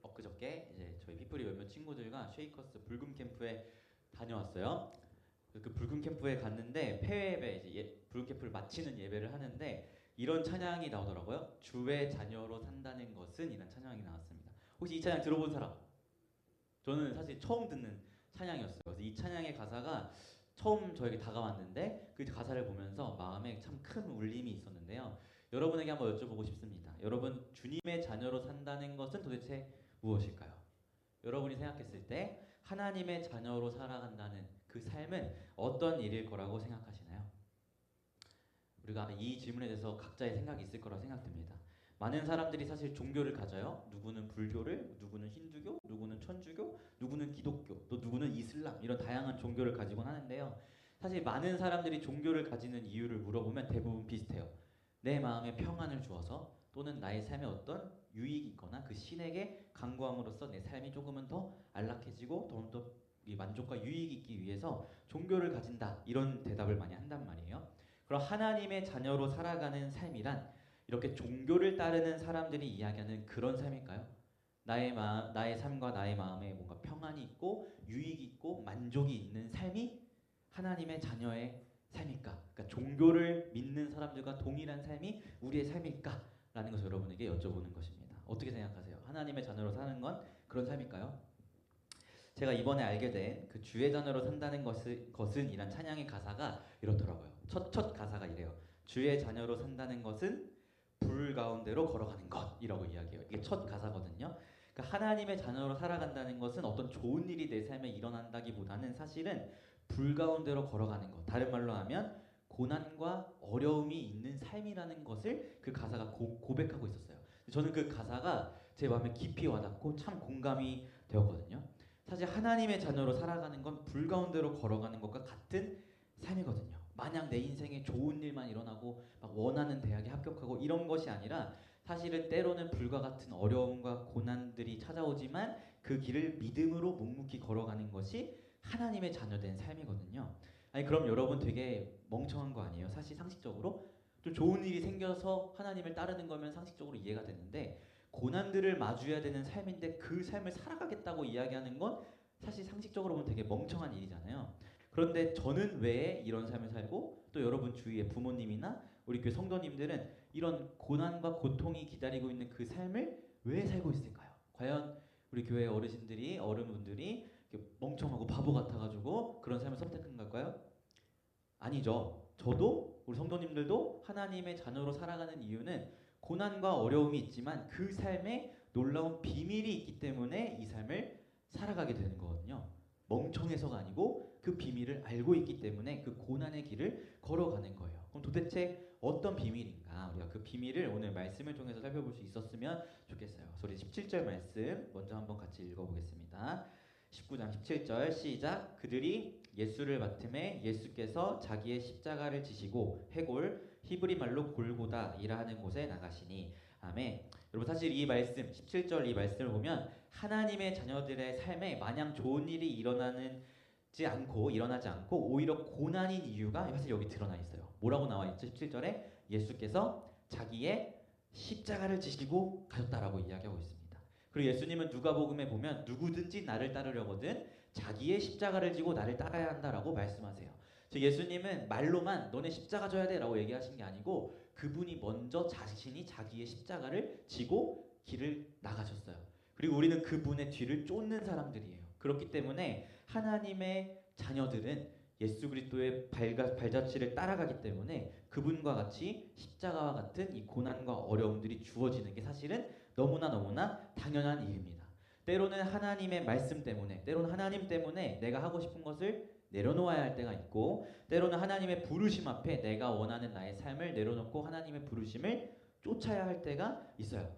엊그저께 이제 저희 피플이 몇몇 친구들과 쉐이커스 불금 캠프에 다녀왔어요. 그 불금 캠프에 갔는데 폐회배 이제 불금 캠프를 마치는 예배를 하는데 이런 찬양이 나오더라고요. 주의 자녀로 산다는 것은 이런 찬양이 나왔습니다. 혹시 이 찬양 들어본 사람? 저는 사실 처음 듣는 찬양이었어요. 그래서 이 찬양의 가사가 처음 저에게 다가왔는데 그 가사를 보면서 마음에 참 큰 울림이 있었는데요. 여러분에게 한번 여쭤보고 싶습니다. 여러분, 주님의 자녀로 산다는 것은 도대체 무엇일까요? 여러분이 생각했을 때 하나님의 자녀로 살아간다는 그 삶은 어떤 일일 거라고 생각하시나요? 우리가 이 질문에 대해서 각자의 생각이 있을 거라 생각됩니다. 많은 사람들이 사실 종교를 가져요. 누구는 불교를, 누구는 힌두교, 누구는 천주교, 누구는 기독교, 또 누구는 이슬람, 이런 다양한 종교를 가지곤 하는데요. 사실 많은 사람들이 종교를 가지는 이유를 물어보면 대부분 비슷해요. 내 마음에 평안을 주어서 또는 나의 삶에 어떤 유익이 있거나 그 신에게 간구함으로써 내 삶이 조금은 더 안락해지고 더 만족과 유익이 있기 위해서 종교를 가진다, 이런 대답을 많이 한단 말이에요. 그럼 하나님의 자녀로 살아가는 삶이란 이렇게 종교를 따르는 사람들이 이야기하는 그런 삶일까요? 나의 삶과 나의 마음에 뭔가 평안이 있고 유익이 있고 만족이 있는 삶이 하나님의 자녀의 삶일까? 그러니까 종교를 믿는 사람들과 동일한 삶이 우리의 삶일까? 라는 것을 여러분에게 여쭤보는 것입니다. 어떻게 생각하세요? 하나님의 자녀로 사는 건 그런 삶일까요? 제가 이번에 알게 된 그 주의 자녀로 산다는 것은 이란 찬양의 가사가 이렇더라고요. 첫 가사가 이래요. 주의 자녀로 산다는 것은 불 가운데로 걸어가는 것이라고 이야기해요. 이게 첫 가사거든요. 그러니까 하나님의 자녀로 살아간다는 것은 어떤 좋은 일이 내 삶에 일어난다기보다는 사실은 불 가운데로 걸어가는 것. 다른 말로 하면 고난과 어려움이 있는 삶이라는 것을 그 가사가 고백하고 있었어요. 저는 그 가사가 제 마음에 깊이 와닿고 참 공감이 되었거든요. 사실 하나님의 자녀로 살아가는 건 불 가운데로 걸어가는 것과 같은 삶이거든요. 마냥 내 인생에 좋은 일만 일어나고 막 원하는 대학에 합격하고 이런 것이 아니라 사실은 때로는 불과 같은 어려움과 고난들이 찾아오지만 그 길을 믿음으로 묵묵히 걸어가는 것이 하나님의 자녀된 삶이거든요. 아니 그럼 여러분 되게 멍청한 거 아니에요? 사실 상식적으로 좀 좋은 일이 생겨서 하나님을 따르는 거면 상식적으로 이해가 되는데 고난들을 마주해야 되는 삶인데 그 삶을 살아가겠다고 이야기하는 건 사실 상식적으로 보면 되게 멍청한 일이잖아요. 그런데 저는 왜 이런 삶을 살고 또 여러분 주위의 부모님이나 우리 교회 성도님들은 이런 고난과 고통이 기다리고 있는 그 삶을 왜 살고 있을까요? 과연 우리 교회 어른분들이 멍청하고 바보 같아가지고 그런 삶을 선택한 걸까요? 아니죠. 저도 우리 성도님들도 하나님의 자녀로 살아가는 이유는 고난과 어려움이 있지만 그 삶에 놀라운 비밀이 있기 때문에 이 삶을 살아가게 되는 거거든요. 멍청해서가 아니고 그 비밀을 알고 있기 때문에 그 고난의 길을 걸어가는 거예요. 그럼 도대체 어떤 비밀인가? 우리가 그 비밀을 오늘 말씀을 통해서 살펴볼 수 있었으면 좋겠어요. 그래서 우리 17절 말씀 먼저 한번 같이 읽어보겠습니다. 19장 17절 시작. 그들이 예수를 맡음에 예수께서 자기의 십자가를 지시고 해골 히브리 말로 골고다이라 하는 곳에 나가시니. 아멘. 여러분 사실 이 말씀 17절 이 말씀을 보면 하나님의 자녀들의 삶에 마냥 좋은 일이 일어나지 않고 오히려 고난인 이유가 사실 여기 드러나 있어요. 뭐라고 나와 있죠? 17절에 예수께서 자기의 십자가를 지시고 가셨다라고 이야기하고 있습니다. 그리고 예수님은 누가복음에 보면 누구든지 나를 따르려거든 자기의 십자가를 지고 나를 따라야 한다라고 말씀하세요. 즉 예수님은 말로만 너네 십자가 져야 돼라고 얘기하신 게 아니고 그분이 먼저 자신이 자기의 십자가를 지고 길을 나가셨어요. 그리고 우리는 그분의 뒤를 쫓는 사람들이에요. 그렇기 때문에 하나님의 자녀들은 예수 그리스도의 발자취를 따라가기 때문에 그분과 같이 십자가와 같은 이 고난과 어려움들이 주어지는 게 사실은 너무나 당연한 일입니다. 때로는 하나님의 말씀 때문에, 때로는 하나님 때문에 내가 하고 싶은 것을 내려놓아야 할 때가 있고, 때로는 하나님의 부르심 앞에 내가 원하는 나의 삶을 내려놓고 하나님의 부르심을 쫓아야 할 때가 있어요.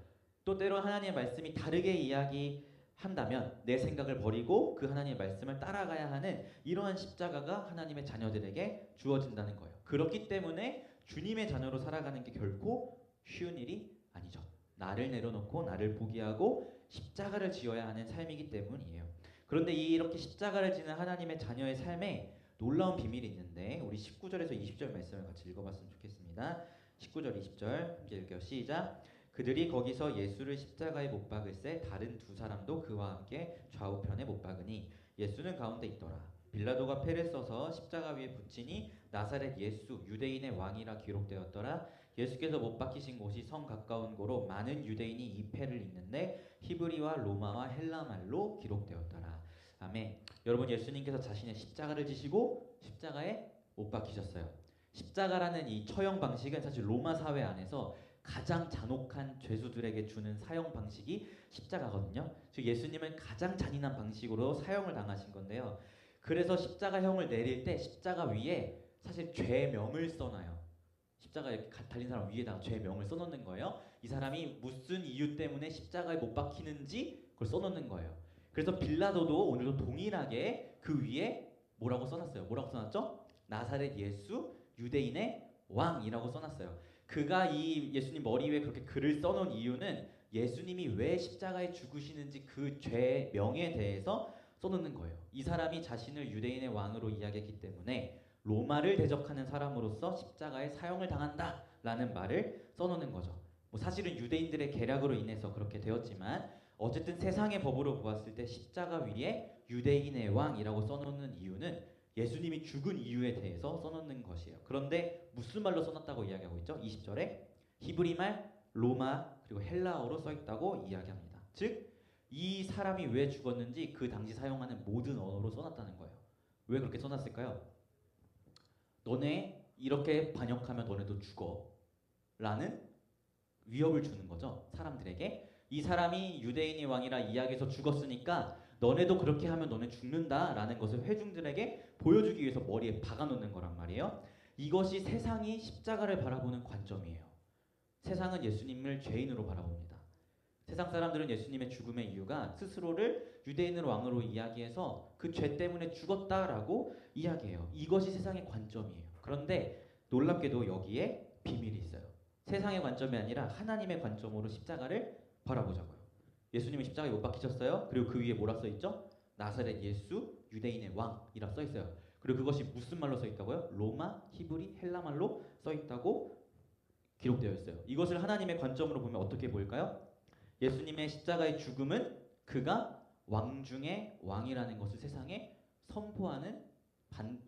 또 때로 하나님의 말씀이 다르게 이야기한다면 내 생각을 버리고 그 하나님의 말씀을 따라가야 하는 이러한 십자가가 하나님의 자녀들에게 주어진다는 거예요. 그렇기 때문에 주님의 자녀로 살아가는 게 결코 쉬운 일이 아니죠. 나를 내려놓고 나를 포기하고 십자가를 지어야 하는 삶이기 때문이에요. 그런데 이렇게 십자가를 지는 하나님의 자녀의 삶에 놀라운 비밀이 있는데 우리 19절에서 20절 말씀을 같이 읽어봤으면 좋겠습니다. 19절 20절 함께 읽게요. 시작. 그들이 거기서 예수를 십자가에 못 박을새 다른 두 사람도 그와 함께 좌우편에 못 박으니 예수는 가운데 있더라. 빌라도가 패를 써서 십자가 위에 붙이니 나사렛 예수 유대인의 왕이라 기록되었더라. 예수께서 못 박히신 곳이 성 가까운 고로 많은 유대인이 이 패를 읽는데 히브리와 로마와 헬라말로 기록되었더라. 아멘. 여러분, 예수님께서 자신의 십자가를 지시고 십자가에 못 박히셨어요. 십자가라는 이 처형 방식은 사실 로마 사회 안에서 가장 잔혹한 죄수들에게 주는 사형 방식이 십자가거든요. 즉 예수님은 가장 잔인한 방식으로 사형을 당하신 건데요. 그래서 십자가형을 내릴 때 십자가 위에 사실 죄명을 써놔요. 십자가에 달린 사람 위에다가 죄명을 써놓는 거예요. 이 사람이 무슨 이유 때문에 십자가에 못 박히는지 그걸 써놓는 거예요. 그래서 빌라도도 오늘도 동일하게 그 위에 뭐라고 써놨어요? 뭐라고 써놨죠? 나사렛 예수 유대인의 왕이라고 써놨어요. 그가 이 예수님 머리 위에 그렇게 글을 써놓은 이유는 예수님이 왜 십자가에 죽으시는지 그 죄명에 대해서 써놓는 거예요. 이 사람이 자신을 유대인의 왕으로 이야기했기 때문에 로마를 대적하는 사람으로서 십자가에 사형을 당한다라는 말을 써놓는 거죠. 뭐 사실은 유대인들의 계략으로 인해서 그렇게 되었지만 어쨌든 세상의 법으로 보았을 때 십자가 위에 유대인의 왕이라고 써놓는 이유는 예수님이 죽은 이유에 대해서 써놓는 것이에요. 그런데 무슨 말로 써놨다고 이야기하고 있죠? 20절에 히브리말, 로마, 그리고 헬라어로 써있다고 이야기합니다. 즉 이 사람이 왜 죽었는지 그 당시 사용하는 모든 언어로 써놨다는 거예요. 왜 그렇게 써놨을까요? 너네 이렇게 반역하면 너네도 죽어 라는 위협을 주는 거죠. 사람들에게. 이 사람이 유대인의 왕이라 이야기해서 죽었으니까 너네도 그렇게 하면 너네 죽는다 라는 것을 회중들에게 보여주기 위해서 머리에 박아놓는 거란 말이에요. 이것이 세상이 십자가를 바라보는 관점이에요. 세상은 예수님을 죄인으로 바라봅니다. 세상 사람들은 예수님의 죽음의 이유가 스스로를 유대인의 왕으로 이야기해서 그 죄 때문에 죽었다라고 이야기해요. 이것이 세상의 관점이에요. 그런데 놀랍게도 여기에 비밀이 있어요. 세상의 관점이 아니라 하나님의 관점으로 십자가를 바라보자고요. 예수님이 십자가에 못 박히셨어요. 그리고 그 위에 뭐라 써있죠? 나사렛 예수 유대인의 왕이라 써있어요. 그리고 그것이 무슨 말로 써있다고요? 로마, 히브리, 헬라말로 써있다고 기록되어 있어요. 이것을 하나님의 관점으로 보면 어떻게 보일까요? 예수님의 십자가의 죽음은 그가 왕 중의 왕이라는 것을 세상에 선포하는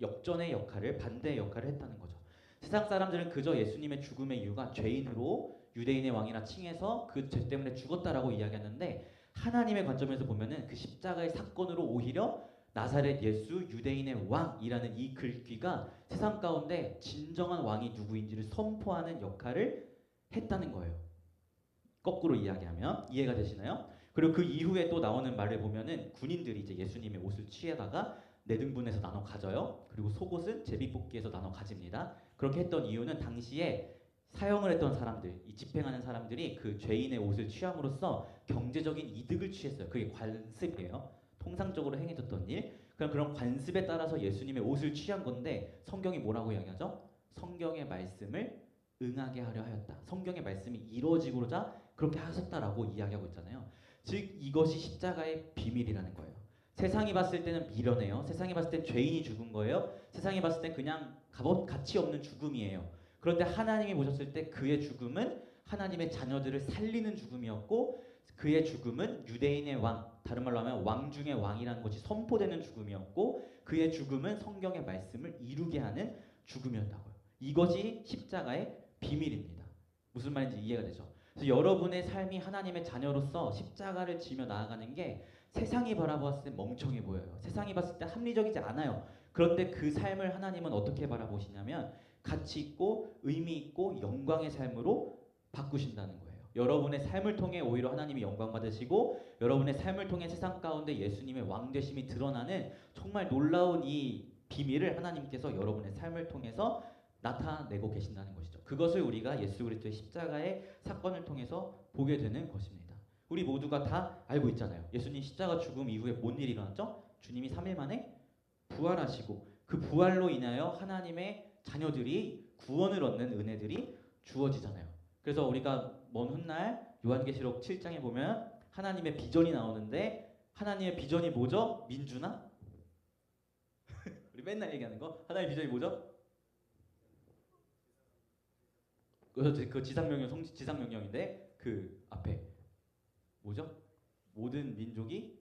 역전의 역할을, 반대의 역할을 했다는 거죠. 세상 사람들은 그저 예수님의 죽음의 이유가 죄인으로 유대인의 왕이라 칭해서 그 죄 때문에 죽었다라고 이야기하는데 하나님의 관점에서 보면은 그 십자가의 사건으로 오히려 나사렛 예수 유대인의 왕이라는 이 글귀가 세상 가운데 진정한 왕이 누구인지를 선포하는 역할을 했다는 거예요. 거꾸로 이야기하면 이해가 되시나요? 그리고 그 이후에 또 나오는 말을 보면은 군인들이 이제 예수님의 옷을 취해다가 네 등분해서 나눠 가져요. 그리고 속옷은 제비뽑기해서 나눠 가집니다. 그렇게 했던 이유는 당시에 사형을 했던 사람들, 이 집행하는 사람들이 그 죄인의 옷을 취함으로써 경제적인 이득을 취했어요. 그게 관습이에요. 통상적으로 행해졌던 일. 그런 관습에 따라서 예수님의 옷을 취한 건데 성경이 뭐라고 이야기하죠? 성경의 말씀을 응하게 하려 하였다. 성경의 말씀이 이루어지고자 그렇게 하셨다라고 이야기하고 있잖아요. 즉 이것이 십자가의 비밀이라는 거예요. 세상이 봤을 때는 미련해요. 세상이 봤을 때 죄인이 죽은 거예요. 세상이 봤을 때 그냥 값 가치 없는 죽음이에요. 그런데 하나님이 보셨을 때 그의 죽음은 하나님의 자녀들을 살리는 죽음이었고 그의 죽음은 유대인의 왕, 다른 말로 하면 왕 중의 왕이라는 것이 선포되는 죽음이었고 그의 죽음은 성경의 말씀을 이루게 하는 죽음이었다고요. 이것이 십자가의 비밀입니다. 무슨 말인지 이해가 되죠? 그래서 여러분의 삶이 하나님의 자녀로서 십자가를 지며 나아가는 게 세상이 바라봤을 때 멍청해 보여요. 세상이 봤을 때 합리적이지 않아요. 그런데 그 삶을 하나님은 어떻게 바라보시냐면 가치 있고 의미 있고 영광의 삶으로 바꾸신다는 거예요. 여러분의 삶을 통해 오히려 하나님이 영광 받으시고 여러분의 삶을 통해 세상 가운데 예수님의 왕되심이 드러나는 정말 놀라운 이 비밀을 하나님께서 여러분의 삶을 통해서 나타내고 계신다는 것이죠. 그것을 우리가 예수 그리스도의 십자가의 사건을 통해서 보게 되는 것입니다. 우리 모두가 다 알고 있잖아요. 예수님 십자가 죽음 이후에 뭔 일이 일어났죠? 주님이 3일 만에 부활하시고 그 부활로 인하여 하나님의 자녀들이 구원을 얻는 은혜들이 주어지잖아요. 그래서 우리가 먼 훗날 요한계시록 7장에 보면 하나님의 비전이 나오는데 하나님의 비전이 뭐죠? 민주나? 우리 맨날 얘기하는 거 하나님의 비전이 뭐죠? 그 지상명령인데 그 앞에 뭐죠? 모든 민족이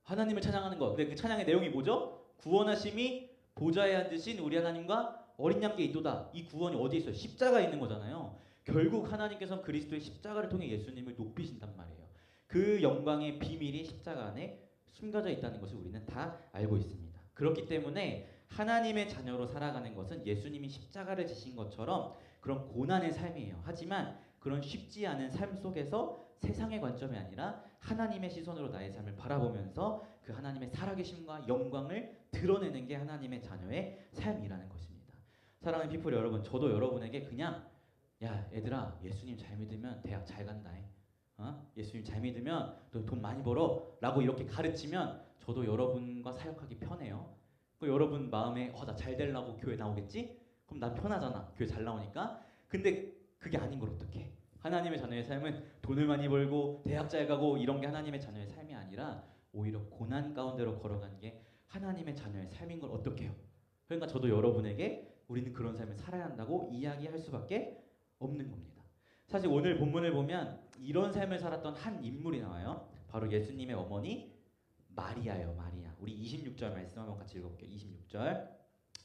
하나님을 찬양하는 것. 근데 그 찬양의 내용이 뭐죠? 구원하심이 보좌에 앉으신 우리 하나님과 어린 양께 있도다. 이 구원이 어디에 있어요? 십자가에 있는 거잖아요. 결국 하나님께서는 그리스도의 십자가를 통해 예수님을 높이신단 말이에요. 그 영광의 비밀이 십자가 안에 숨겨져 있다는 것을 우리는 다 알고 있습니다. 그렇기 때문에 하나님의 자녀로 살아가는 것은 예수님이 십자가를 지신 것처럼 그런 고난의 삶이에요. 하지만 그런 쉽지 않은 삶 속에서 세상의 관점이 아니라 하나님의 시선으로 나의 삶을 바라보면서 그 하나님의 살아계심과 영광을 드러내는 게 하나님의 자녀의 삶이라는 것입니다. 사랑하는 피플 여러분, 저도 여러분에게 그냥 야 얘들아 예수님 잘 믿으면 대학 잘 간다. 예수님 잘 믿으면 너 돈 많이 벌어 라고 이렇게 가르치면 저도 여러분과 사역하기 편해요. 그 여러분 마음에 나 잘 되려고 교회 나오겠지? 그럼 난 편하잖아. 교회 잘 나오니까. 근데 그게 아닌 걸 어떡해? 하나님의 자녀의 삶은 돈을 많이 벌고 대학 잘 가고 이런 게 하나님의 자녀의 삶이 아니라 오히려 고난 가운데로 걸어가는 게 하나님의 자녀의 삶인 걸 어떡해요? 그러니까 저도 여러분에게 우리는 그런 삶을 살아야 한다고 이야기할 수밖에 없는 겁니다. 사실 오늘 본문을 보면 이런 삶을 살았던 한 인물이 나와요. 바로 예수님의 어머니 마리아예요. 마리아. 우리 26절 말씀 한번 같이 읽어볼게요. 26절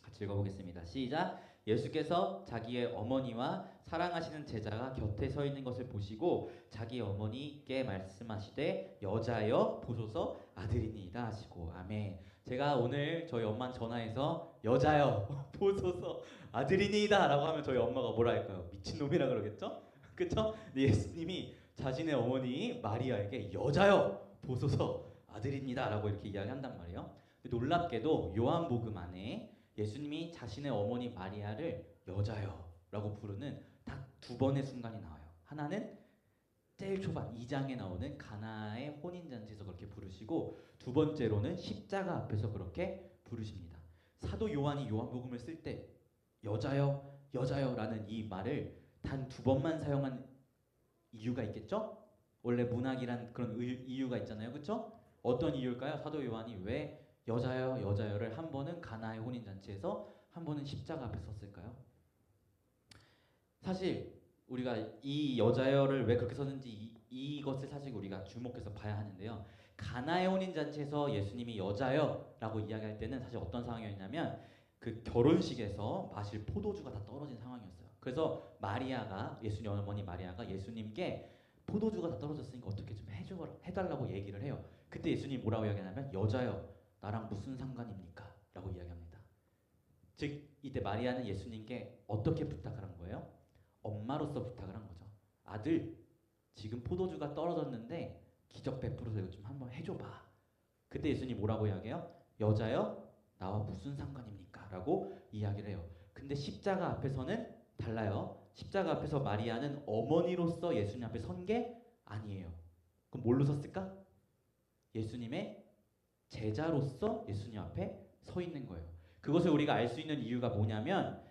같이 읽어보겠습니다. 시작. 예수께서 자기의 어머니와 사랑하시는 제자가 곁에 서 있는 것을 보시고 자기 어머니께 말씀하시되 여자여 보소서 아들이니이다 하시고. 아멘. 제가 오늘 저희 엄마한테 전화해서 여자여 보소서 아들이니이다 라고 하면 저희 엄마가 뭐라 할까요? 미친놈이라 그러겠죠? 그쵸? 근데 예수님이 자신의 어머니 마리아에게 여자여 보소서 아들입니다 라고 이렇게 이야기한단 말이에요. 놀랍게도 요한복음 안에 예수님이 자신의 어머니 마리아를 여자여 라고 부르는 딱 두 번의 순간이 나와요. 하나는 제일 초반 2장에 나오는 가나의 혼인잔치에서 그렇게 부르시고, 두 번째로는 십자가 앞에서 그렇게 부르십니다. 사도 요한이 요한복음을 쓸 때 여자여 여자여 라는 이 말을 단 두 번만 사용한 이유가 있겠죠? 원래 문학이란 그런 이유가 있잖아요. 그렇죠? 어떤 이유일까요? 사도 요한이 왜 여자여 여자여를 한 번은 가나의 혼인잔치에서 한 번은 십자가 앞에 썼을까요? 사실 우리가 이 여자여를 왜 그렇게 썼는지 이것을 사실 우리가 주목해서 봐야 하는데요. 가나의 혼인잔치에서 예수님이 여자여라고 이야기할 때는 사실 어떤 상황이었냐면 그 결혼식에서 마실 포도주가 다 떨어진 상황이었어요. 그래서 마리아가, 예수님 어머니 마리아가 예수님께 포도주가 다 떨어졌으니까 어떻게 좀 해달라고 얘기를 해요. 그때 예수님이 뭐라고 이야기하냐면 여자여 나랑 무슨 상관입니까? 라고 이야기합니다. 즉 이때 마리아는 예수님께 어떻게 부탁을 한 거예요? 엄마로서 부탁을 한 거죠. 아들 지금 포도주가 떨어졌는데 기적 베풀어서 이거 좀 한번 해줘봐. 그때 예수님 뭐라고 이야기해요? 여자여 나와 무슨 상관입니까? 라고 이야기를 해요. 근데 십자가 앞에서는 달라요. 십자가 앞에서 마리아는 어머니로서 예수님 앞에 선 게 아니에요. 그럼 뭘로 섰을까? 예수님의 제자로서 예수님 앞에 서 있는 거예요. 그것을 우리가 알 수 있는 이유가 뭐냐면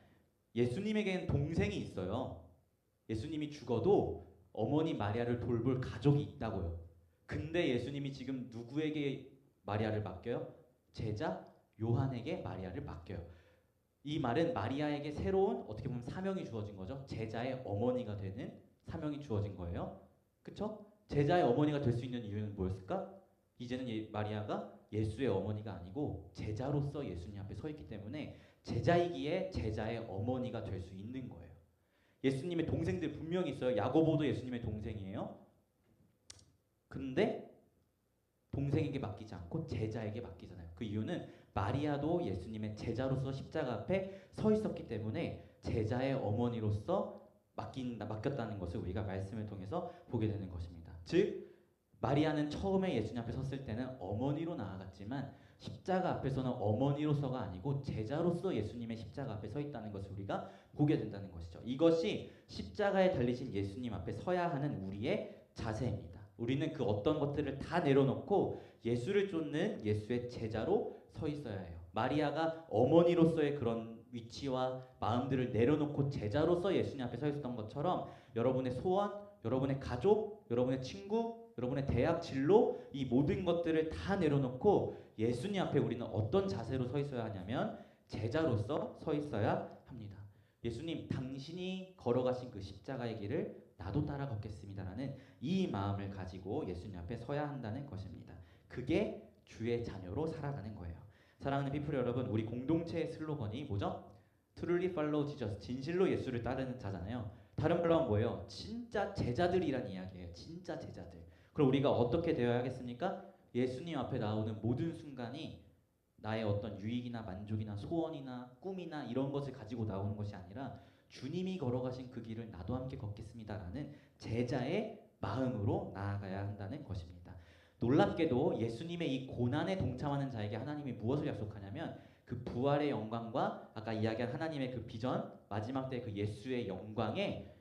예수님에게는 동생이 있어요. 예수님이 죽어도 어머니 마리아를 돌볼 가족이 있다고요. 근데 예수님이 지금 누구에게 마리아를 맡겨요? 제자 요한에게 마리아를 맡겨요. 이 말은 마리아에게 새로운 어떻게 보면 사명이 주어진 거죠. 제자의 어머니가 되는 사명이 주어진 거예요. 그쵸? 제자의 어머니가 될 수 있는 이유는 뭐였을까? 이제는 마리아가 예수의 어머니가 아니고 제자로서 예수님 앞에 서 있기 때문에 제자이기에 제자의 어머니가 될 수 있는 거예요. 예수님의 동생들 분명히 있어요. 야고보도 예수님의 동생이에요. 근데 동생에게 맡기지 않고 제자에게 맡기잖아요. 그 이유는 마리아도 예수님의 제자로서 십자가 앞에 서 있었기 때문에 제자의 어머니로서 맡겼다는 것을 우리가 말씀을 통해서 보게 되는 것입니다. 즉 마리아는 처음에 예수님 앞에 섰을 때는 어머니로 나아갔지만 십자가 앞에서는 어머니로서가 아니고 제자로서 예수님의 십자가 앞에 서 있다는 것을 우리가 보게 된다는 것이죠. 이것이 십자가에 달리신 예수님 앞에 서야 하는 우리의 자세입니다. 우리는 그 어떤 것들을 다 내려놓고 예수를 쫓는 예수의 제자로 서 있어야 해요. 마리아가 어머니로서의 그런 위치와 마음들을 내려놓고 제자로서 예수님 앞에 서 있었던 것처럼 여러분의 소원, 여러분의 가족, 여러분의 친구, 여러분의 대학 진로, 이 모든 것들을 다 내려놓고 예수님 앞에 우리는 어떤 자세로 서 있어야 하냐면 제자로서 서 있어야 합니다. 예수님 당신이 걸어가신 그 십자가의 길을 나도 따라 걷겠습니다라는 이 마음을 가지고 예수님 앞에 서야 한다는 것입니다. 그게 주의 자녀로 살아가는 거예요. 사랑하는 피플 여러분, 우리 공동체의 슬로건이 뭐죠? Truly follow Jesus, 진실로 예수를 따르는 자잖아요. 다른 말로 하면 뭐예요? 진짜 제자들이란 이야기예요. 진짜 제자들. 그럼 우리가 어떻게 되어야 하겠습니까? 예수님 앞에 나오는 모든 순간이 나의 어떤 유익이나 만족이나 소원이나 꿈이나 이런 것을 가지고 나오는 것이 아니라 주님이 걸어가신 그 길을 나도 함께 걷겠습니다라는 제자의 마음으로 나아가야 한다는 것입니다. 놀랍게도 예수님의 이 고난에 동참하는 자에게 하나님이 무엇을 약속하냐면 그 부활의 영광과 아까 이야기한 하나님의 그 비전, 마지막 때 그 예수의 영광에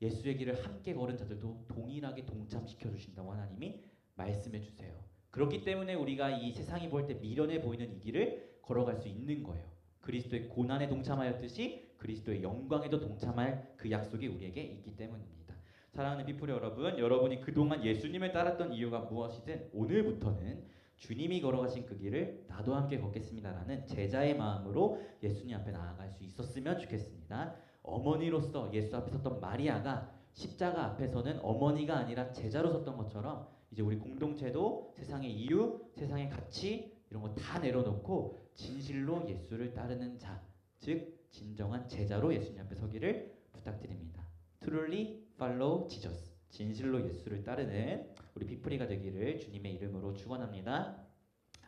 예수의 길을 함께 걸은 자들도 동일하게 동참시켜 주신다고 하나님이 말씀해 주세요. 그렇기 때문에 우리가 이 세상이 볼 때 미련해 보이는 이 길을 걸어갈 수 있는 거예요. 그리스도의 고난에 동참하였듯이 그리스도의 영광에도 동참할 그 약속이 우리에게 있기 때문입니다. 사랑하는 피플 여러분, 여러분이 그동안 예수님을 따랐던 이유가 무엇이든 오늘부터는 주님이 걸어가신 그 길을 나도 함께 걷겠습니다라는 제자의 마음으로 예수님 앞에 나아갈 수 있었으면 좋겠습니다. 어머니로서 예수 앞에 섰던 마리아가 십자가 앞에서는 어머니가 아니라 제자로 섰던 것처럼 이제 우리 공동체도 세상의 이유, 세상의 가치 이런 거 다 내려놓고 진실로 예수를 따르는 자, 즉 진정한 제자로 예수님 앞에 서기를 부탁드립니다. Truly follow Jesus, 진실로 예수를 따르는 우리 피프리가 되기를 주님의 이름으로 축원합니다.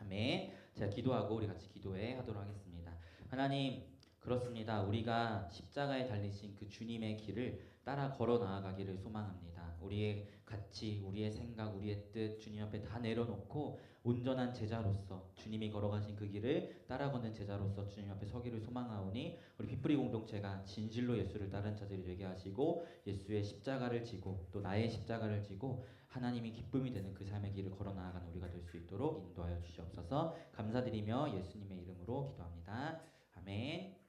아멘. 제가 기도하고 우리 같이 기도해 하도록 하겠습니다. 하나님, 그렇습니다. 우리가 십자가에 달리신 그 주님의 길을 따라 걸어 나아가기를 소망합니다. 우리의 가치, 우리의 생각, 우리의 뜻 주님 앞에 다 내려놓고 온전한 제자로서 주님이 걸어가신 그 길을 따라 걷는 제자로서 주님 앞에 서기를 소망하오니 우리 피프리 공동체가 진실로 예수를 따르는 자들이 되게 하시고 예수의 십자가를 지고 또 나의 십자가를 지고 하나님이 기쁨이 되는 그 삶의 길을 걸어 나아가는 우리가 될 수 있도록 인도하여 주시옵소서. 감사드리며 예수님의 이름으로 기도합니다. 아멘.